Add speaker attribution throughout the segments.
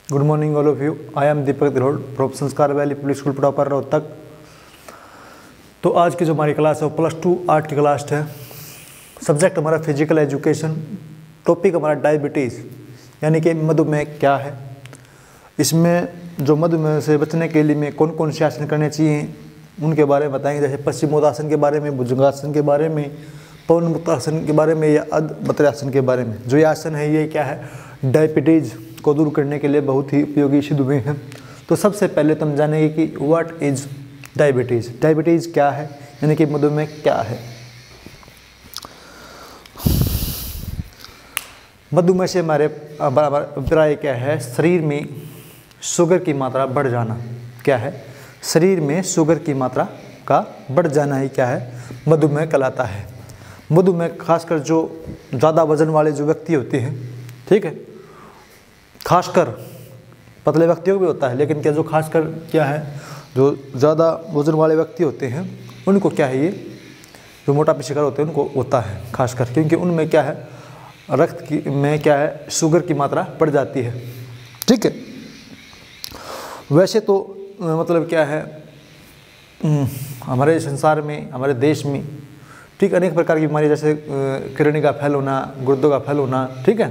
Speaker 1: Good morning all of you. I am Deepak Dirod, prof Sanskar valley public school proper Rohtak. तो आज की जो हमारी क्लास है वो +2 आर्ट की क्लास है। सब्जेक्ट हमारा फिजिकल एजुकेशन, टॉपिक हमारा डायबिटीज़ यानी कि मधुमेह क्या है, इसमें जो मधुमेह से बचने के लिए कौन कौन से आसन करने चाहिए उनके बारे में बताएंगे। जैसे पश्चिमोत्तासन के बारे में, भुजंगासन के बारे में, पवन मुक्तासन के बारे में या अधमूत्रासन के बारे में। जो ये आसन है ये क्या है, डायबिटीज़ को दूर करने के लिए बहुत ही उपयोगी सिद्ध हुए हैं। तो सबसे पहले तो हम जानेंगे कि व्हाट इज डायबिटीज़, डायबिटीज़ क्या है यानी कि मधुमेह क्या है। मधुमेह से हमारे अभिप्राय क्या है, शरीर में शुगर की मात्रा बढ़ जाना। क्या है, शरीर में शुगर की मात्रा का बढ़ जाना ही क्या है, मधुमेह कहलाता है। मधुमेह खासकर जो ज़्यादा वजन वाले जो व्यक्ति होते हैं, ठीक है, खासकर पतले व्यक्तियों को भी होता है, लेकिन क्या जो खासकर क्या है जो ज़्यादा वजन वाले व्यक्ति होते हैं उनको क्या है, ये जो मोटापे शिकार होते हैं उनको होता है खासकर, क्योंकि उनमें क्या है रक्त की में क्या है शुगर की मात्रा बढ़ जाती है। ठीक है, वैसे तो मतलब क्या है हमारे संसार में, हमारे देश में ठीक अनेक प्रकार की बीमारी, जैसे किडनी का फैल होना, गुर्दों का फैल होना, ठीक है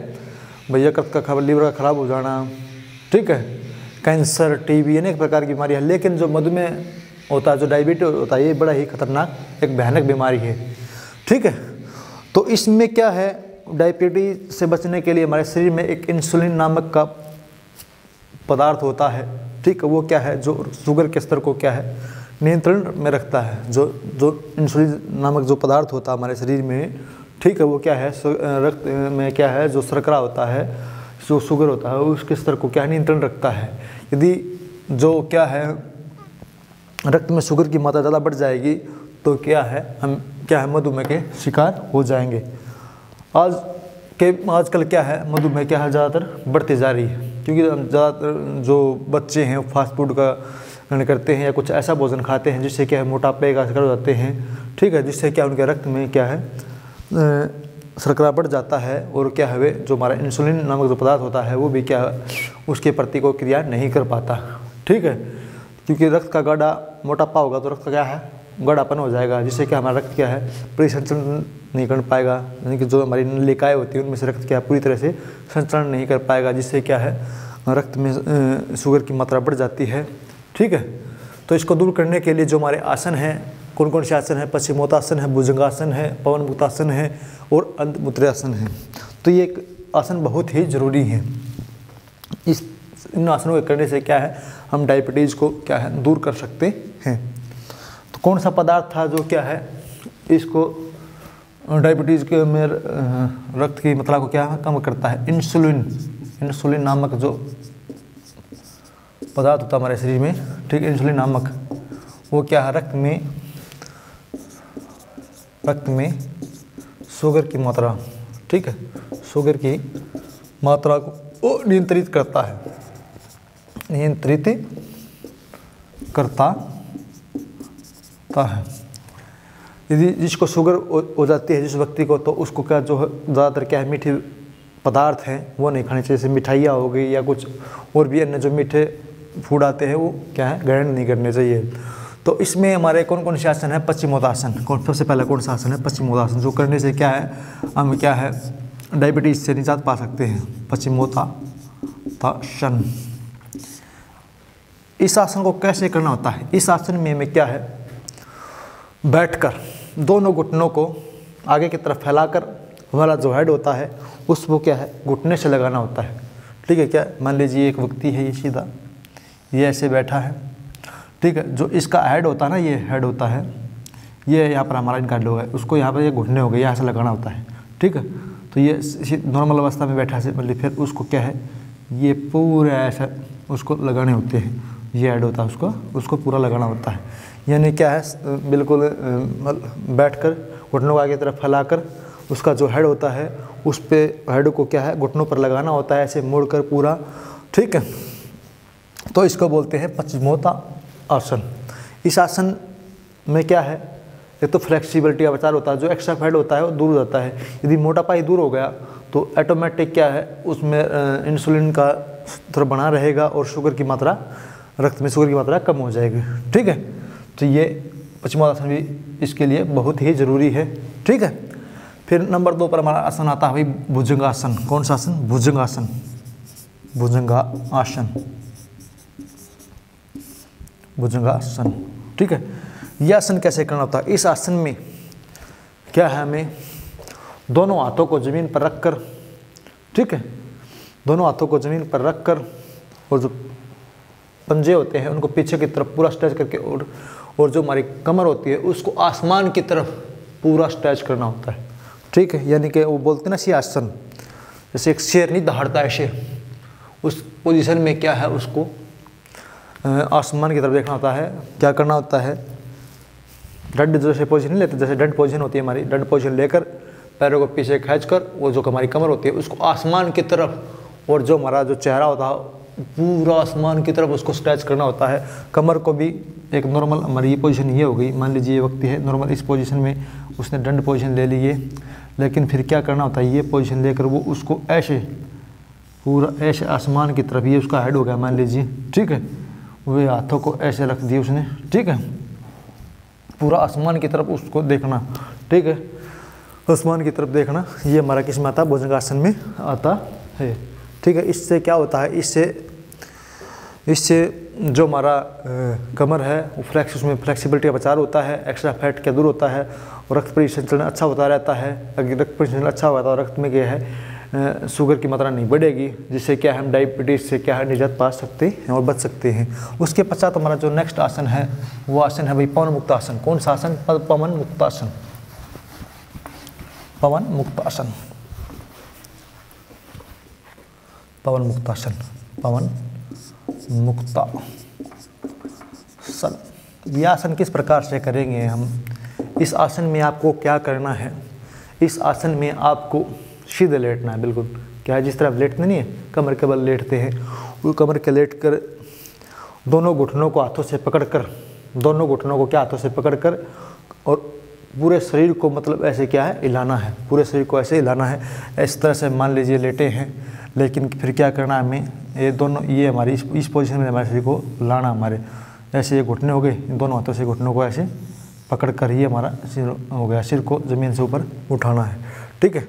Speaker 1: भैया, यकृत का लीवर का खराब हो जाना, ठीक है, कैंसर, टीबी, अनेक प्रकार की बीमारी है। लेकिन जो मधुमेह होता है, जो डायबिटीज होता है, ये बड़ा ही खतरनाक एक भयानक बीमारी है। ठीक है, तो इसमें क्या है, डायबिटीज से बचने के लिए हमारे शरीर में एक इंसुलिन नामक का पदार्थ होता है। ठीक है, वो क्या है जो शुगर के स्तर को क्या है नियंत्रण में रखता है। जो इंसुलिन नामक जो पदार्थ होता है हमारे शरीर में, ठीक है, वो क्या है रक्त में क्या है जो शर्करा होता है, जो शुगर होता है, उसके स्तर को क्या है नियंत्रण रखता है। यदि जो क्या है रक्त में शुगर की मात्रा ज़्यादा बढ़ जाएगी तो क्या है हम क्या है मधुमेह के शिकार हो जाएंगे। आजकल क्या है मधुमेह क्या है ज़्यादातर बढ़ती जा रही है, क्योंकि ज़्यादातर जो बच्चे हैं फास्ट फूड का करते हैं या कुछ ऐसा भोजन खाते हैं जिससे क्या है मोटापे का शिकार हो जाते हैं। ठीक है, जिससे क्या उनके रक्त में क्या है शर्करा बढ़ जाता है, और क्या है जो हमारा इंसुलिन नामक जो पदार्थ होता है वो भी क्या है उसके प्रति को क्रिया नहीं कर पाता। ठीक है, क्योंकि रक्त का गाढ़ा मोटापा होगा तो रक्त का क्या है गाढ़ापन हो जाएगा, जिससे क्या हमारा रक्त क्या है परिसंचरण नहीं कर पाएगा, यानी कि जो हमारी नलिकाएँ होती हैं उनमें से रक्त क्या पूरी तरह से संचरण नहीं कर पाएगा, जिससे क्या है रक्त में शुगर की मात्रा बढ़ जाती है। ठीक है, तो इसको दूर करने के लिए जो हमारे आसन हैं, कौन कौन से आसन है, पश्चिमोत्तासन है, भुजंगासन है, पवन मुक्तासन है और अधमूत्रासन है। तो ये आसन बहुत ही ज़रूरी है। इन आसनों के करने से क्या है हम डायबिटीज़ को क्या है दूर कर सकते हैं। तो कौन सा पदार्थ था जो क्या है इसको डायबिटीज़ के में रक्त की मात्रा को क्या कम करता है, इंसुलिन नामक जो पदार्थ होता है हमारे शरीर में, ठीक है, इंसुलिन नामक वो क्या है रक्त में शुगर की मात्रा, ठीक है, शुगर की मात्रा को नियंत्रित करता है। यदि जिसको शुगर हो जाती है जिस व्यक्ति को, तो उसको क्या जो ज़्यादातर क्या है मीठे पदार्थ हैं वो नहीं खाने चाहिए, जैसे मिठाइयाँ हो गई या कुछ और भी अन्य जो मीठे फूड आते हैं वो क्या है ग्रहण नहीं करने चाहिए। तो इसमें हमारे कौन कौन से आसन है, पश्चिमोत्तासन। सबसे पहला कौन सा आसन है, पश्चिमोत्तासन, जो करने से क्या है हम क्या है डायबिटीज़ से निजात पा सकते हैं। पश्चिमोत्तासन, इस आसन को कैसे करना होता है, इस आसन में हमें क्या है बैठकर दोनों घुटनों को आगे की तरफ फैलाकर हमारा जो हेड होता है उसको क्या है घुटने से लगाना होता है। ठीक है, क्या मान लीजिए एक व्यक्ति है, ये सीधा ये ऐसे बैठा है, ठीक है, जो इसका हेड होता है ना, ये हेड होता है, ये यहाँ पर हमारा इनका लो है, उसको यहाँ पर ये घुटने हो गए, यहाँ से लगाना होता है। ठीक है, तो ये नॉर्मल अवस्था में बैठा से मतलब फिर उसको क्या है ये पूरा ऐसा उसको लगाने होते हैं, ये हेड होता है उसको पूरा लगाना होता है। यानी क्या है बिल्कुल बैठकर घुटनों को आगे तरफ फैलाकर उसका जो हेड होता है उस पे हेड को क्या है घुटनों पर लगाना होता है, ऐसे मोड़कर पूरा। ठीक है, तो इसको बोलते हैं पश्चिमोत्तासन। इस आसन में क्या है एक तो फ्लेक्सिबिलिटी का प्रचार होता है, जो एक्स्ट्रा फैट होता है वो दूर हो जाता है। यदि मोटापा ही दूर हो गया तो ऑटोमेटिक क्या है, उसमें इंसुलिन का स्तर बना रहेगा और शुगर की मात्रा, रक्त में शुगर की मात्रा कम हो जाएगी। ठीक है, तो ये पश्चिमोत्तासन भी इसके लिए बहुत ही ज़रूरी है। ठीक है, फिर नंबर 2 पर हमारा आसन आता है भाई भुजंगासन। कौन सा आसन? भुजंगासन। भुजंगासन, भुजंगासन। ठीक है, यह आसन कैसे करना होता है? इस आसन में क्या है, हमें दोनों हाथों को ज़मीन पर रखकर, ठीक है, दोनों हाथों को ज़मीन पर रखकर और जो पंजे होते हैं उनको पीछे की तरफ पूरा स्ट्रेच करके और जो हमारी कमर होती है उसको आसमान की तरफ पूरा स्ट्रेच करना होता है। ठीक है, यानी कि वो बोलते हैं ना सिंहासन, जैसे एक शेर नहीं दहाड़ता ऐसे, उस पोजीशन में क्या है, उसको आसमान की तरफ देखना होता है। क्या करना होता है, डंड जैसे पोजीशन नहीं लेते, जैसे डंड पोजीशन होती है हमारी, डंड पोजीशन लेकर पैरों को पीछे खींचकर वो जो हमारी कमर होती है उसको आसमान की तरफ, और जो हमारा जो चेहरा होता है पूरा आसमान की तरफ उसको स्ट्रेच करना होता है। कमर को भी एक नॉर्मल, हमारी ये पोजीशन ये हो गई, मान लीजिए ये व्यक्ति है नॉर्मल, इस पोजीशन में उसने डंड पोजीशन ले ली है, लेकिन फिर क्या करना होता है, ये पोजीशन लेकर वो उसको ऐसे पूरा ऐसे आसमान की तरफ, ये उसका हेड हो गया मान लीजिए। ठीक है, वे हाथों को ऐसे रख दिए उसने। ठीक है, पूरा आसमान की तरफ उसको देखना। ठीक है, आसमान की तरफ देखना, ये हमारा किस में आता है, भुजंगासन में आता है। ठीक है, इससे क्या होता है, इससे जो हमारा कमर है वो उसमें फ्लेक्सिबिलिटी का प्रचार होता है, एक्स्ट्रा फैट क्या दूर होता है और रक्त परिसंचलन अच्छा होता रहता है। अगर रक्त परिसंचलन अच्छा होता है और रक्त में क्या है, शुगर की मात्रा नहीं बढ़ेगी, जिससे क्या हम डायबिटीज़ से क्या है निजात पा सकते हैं और बच सकते हैं। उसके पश्चात हमारा जो नेक्स्ट आसन है वो आसन है भाई पवन मुक्तासन। कौन सा आसन? पवन मुक्तासन। पवन मुक्तासन, पवन मुक्तासन, पवन मुक्तासन। यह आसन किस प्रकार से करेंगे हम? इस आसन में आपको क्या करना है, इस आसन में आपको सीधे लेटना है, बिल्कुल क्या है, जिस तरह लेटते नहीं है, कमर के बल लेटते हैं, वो कमर के लेट कर दोनों घुटनों को हाथों से पकड़कर, दोनों घुटनों को क्या हाथों से पकड़कर और पूरे शरीर को मतलब ऐसे क्या है हिलाना है, पूरे शरीर को ऐसे हिलाना है। इस तरह से मान लीजिए लेटे हैं, लेकिन फिर क्या करना है हमें, ये दोनों, ये हमारी इस पोजीशन में हमारे शरीर को लाना, हमारे ऐसे ये घुटने हो गए, दोनों हाथों से घुटनों को ऐसे पकड़ कर ही हमारा सिर हो गया, सिर को ज़मीन से ऊपर उठाना है। ठीक है,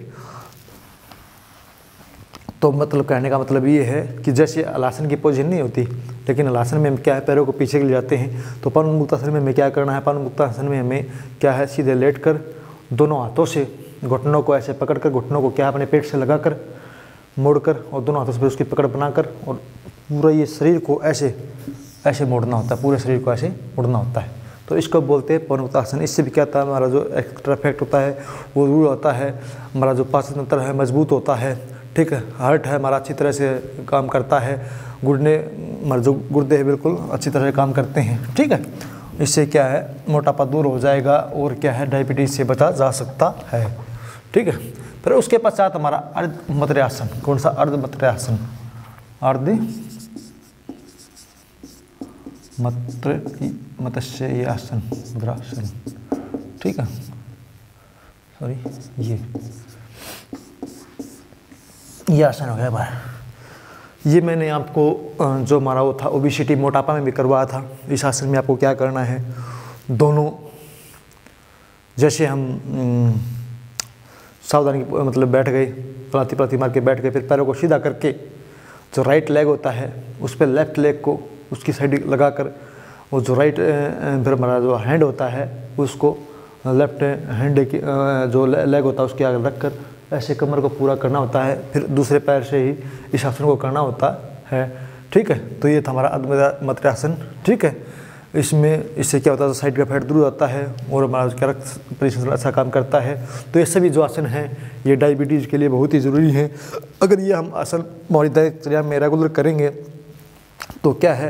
Speaker 1: तो मतलब कहने का मतलब ये है कि जैसे हलासन की पोजीशन नहीं होती, लेकिन हलासन में हम क्या है पैरों को पीछे ले जाते हैं, तो पवन मुक्तासन में हमें क्या करना है, पवन मुक्तासन में हमें क्या है सीधे लेटकर दोनों हाथों से घुटनों को ऐसे पकड़कर, घुटनों को क्या अपने पेट से लगाकर मोड़कर और दोनों हाथों से फिर उसकी पकड़ बनाकर और पूरा ये शरीर को ऐसे ऐसे मोड़ना होता है, पूरे शरीर को ऐसे मोड़ना होता है। तो इसको बोलते हैं पवन मुक्तासन। इससे भी क्या होता है, हमारा जो एक्स्ट्रा फैक्ट होता है वो दूर होता है, हमारा जो पाचन तंत्र है मजबूत होता है। ठीक है, हार्ट है हमारा अच्छी तरह से काम करता है, गुर्दे, हमारे जो गुर्दे हैं बिल्कुल अच्छी तरह से काम करते हैं। ठीक है, इससे क्या है मोटापा दूर हो जाएगा और क्या है डायबिटीज़ से बचा जा सकता है। ठीक है, फिर उसके पश्चात हमारा अर्धमत्र्यासन। कौन सा? अर्धमत्र्यासन। मत्स्यासन, मुद्रासन। ठीक है, सॉरी, ये आसन हो गया बाहर। ये मैंने आपको जो हमारा वो था ओबेसिटी, मोटापा में भी करवाया था। इस आसन में आपको क्या करना है, दोनों जैसे हम सावधानी मतलब बैठ गए, पलाती मार के बैठ गए, फिर पैरों को सीधा करके जो राइट लेग होता है उस पर लेफ्ट लेग को उसकी साइड लगाकर, वो जो राइट फिर हमारा जो हैंड होता है उसको लेफ्ट हैंड की जो लेग होता है उसके आगे रखकर ऐसे कमर को पूरा करना होता है। फिर दूसरे पैर से ही इस आसन को करना होता है। ठीक है, तो ये था हमारा अर्धमत्र्यासन। ठीक है, इससे क्या होता है, साइड का फैट दूर होता है और हमारा क्या रक्त परिसंचरण अच्छा काम करता है। तो ये सभी जो आसन हैं ये डायबिटीज़ के लिए बहुत ही ज़रूरी है। अगर ये हम आसन हमारी दिनचर्या में रेगुलर करेंगे तो क्या है,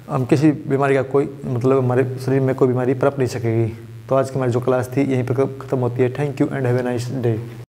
Speaker 1: हम किसी बीमारी का कोई मतलब हमारे शरीर में कोई बीमारी पनप नहीं सकेगी। तो आज की हमारी जो क्लास थी यहीं पर ख़त्म होती है। Thank you and have a nice day.